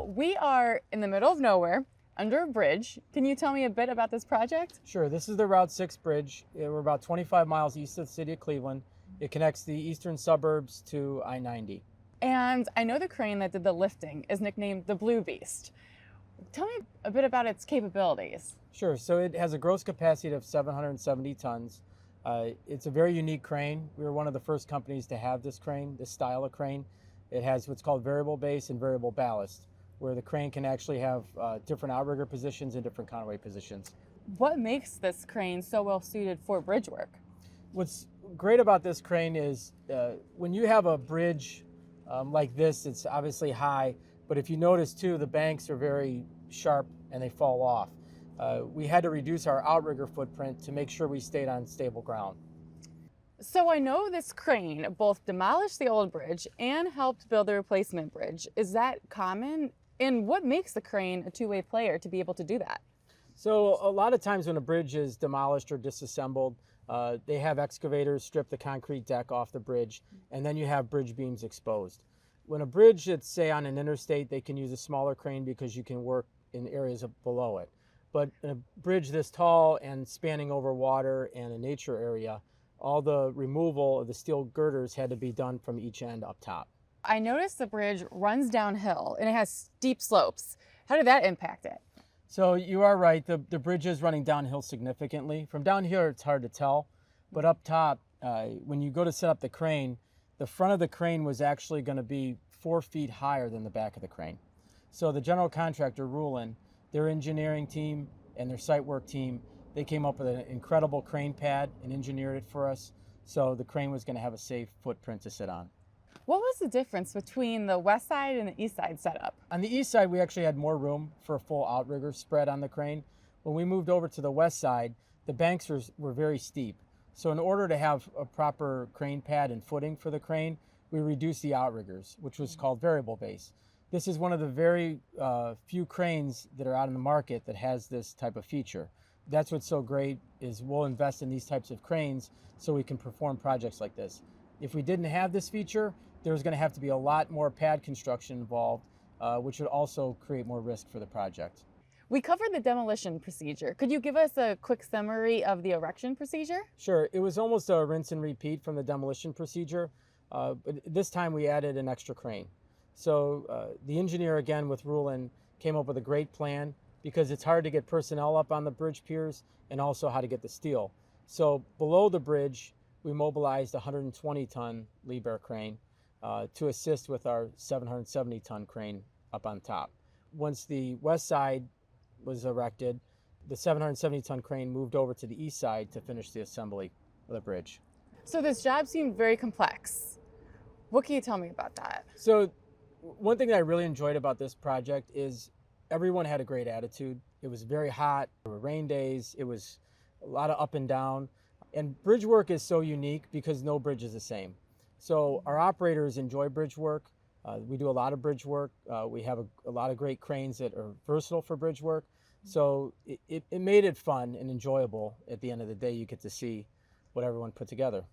So we are in the middle of nowhere, under a bridge. Can you tell me a bit about this project? Sure, this is the Route 6 bridge. We're about 25 miles east of the city of Cleveland. It connects the eastern suburbs to I-90. And I know the crane that did the lifting is nicknamed the Blue Beast. Tell me a bit about its capabilities. Sure, so it has a gross capacity of 770 tons. It's a very unique crane. We were one of the first companies to have this crane, this style of crane. It has what's called variable base and variable ballast, where the crane can actually have different outrigger positions and different counterweight positions. What makes this crane so well suited for bridge work? What's great about this crane is when you have a bridge like this, it's obviously high, but if you notice too, the banks are very sharp and they fall off. We had to reduce our outrigger footprint to make sure we stayed on stable ground. So I know this crane both demolished the old bridge and helped build the replacement bridge. Is that common? And what makes the crane a two-way player to be able to do that? So a lot of times when a bridge is demolished or disassembled, they have excavators strip the concrete deck off the bridge, and then you have bridge beams exposed. When a bridge is, say, on an interstate, they can use a smaller crane because you can work in areas below it. But a bridge this tall and spanning over water and a nature area, all the removal of the steel girders had to be done from each end up top. I noticed the bridge runs downhill and it has steep slopes. How did that impact it? So you are right, the bridge is running downhill significantly. From down here, it's hard to tell, but up top, when you go to set up the crane, the front of the crane was actually going to be 4 feet higher than the back of the crane. So the general contractor, Rulin, their engineering team and their site work team, they came up with an incredible crane pad and engineered it for us. So the crane was going to have a safe footprint to sit on. What was the difference between the west side and the east side setup? On the east side, we actually had more room for a full outrigger spread on the crane. When we moved over to the west side, the banks were very steep. So in order to have a proper crane pad and footing for the crane, we reduced the outriggers, which was called variable base. This is one of the very few cranes that are out in the market that has this type of feature. That's what's so great is we'll invest in these types of cranes so we can perform projects like this. If we didn't have this feature, there's going to have to be a lot more pad construction involved, which would also create more risk for the project. We covered the demolition procedure. Could you give us a quick summary of the erection procedure? Sure. It was almost a rinse and repeat from the demolition procedure, but this time we added an extra crane. So the engineer, again with Rulin, came up with a great plan because it's hard to get personnel up on the bridge piers and also how to get the steel. So below the bridge, we mobilized a 120-ton Liebherr crane to assist with our 770-ton crane up on top. Once the west side was erected, the 770-ton crane moved over to the east side to finish the assembly of the bridge. So this job seemed very complex. What can you tell me about that? So one thing that I really enjoyed about this project is everyone had a great attitude. It was very hot, there were rain days, it was a lot of up and down. And bridge work is so unique because no bridge is the same. So our operators enjoy bridge work. We do a lot of bridge work. We have a lot of great cranes that are versatile for bridge work. So it made it fun and enjoyable. At the end of the day, you get to see what everyone put together.